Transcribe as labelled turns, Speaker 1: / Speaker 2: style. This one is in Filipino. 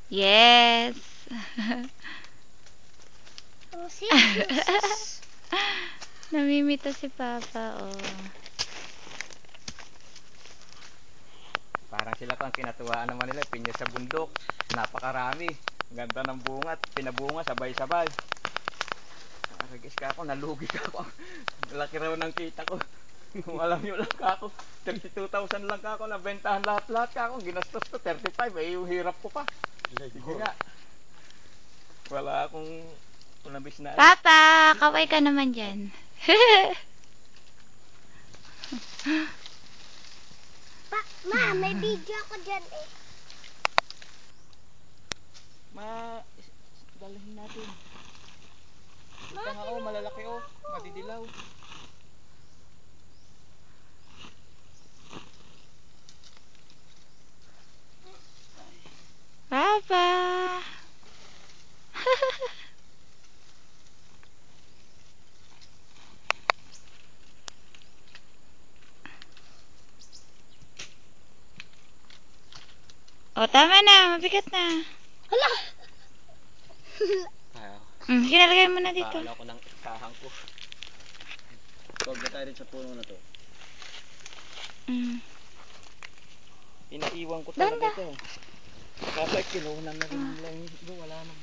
Speaker 1: Yes.
Speaker 2: Oh, serious.
Speaker 1: Namimita si Papa, oh.
Speaker 3: Parang sila kang kinatuwaan naman nila, pinya sa bundok, napakarami, ganda ng bunga at pinabunga sabay-sabay. Aragis ka ako, nalugi ka ako, laki raw ng kita ko. Kung alam nyo lang ka ako, 32,000 lang ka ako, nabentahan lahat-lahat ka ako, ginastos ko 35, eh yung hirap ko pa. Sige nga, wala akong unabis na.
Speaker 1: Papa, kaway ka naman dyan.
Speaker 2: Ma, may video ako dyan eh.
Speaker 3: Dalhin natin. Ito nga oh, malalaki oh, madidilaw.
Speaker 1: Papa. O, tama na. Mabigat na.
Speaker 2: Hala!
Speaker 1: Kinalagay mo na dito.
Speaker 3: Paano ko ng ikahang ko.
Speaker 4: Huwag na tayo rin sa puno na to.
Speaker 3: Pinaiwan ko talaga ito. Kapag kinunan na rin lang, wala na.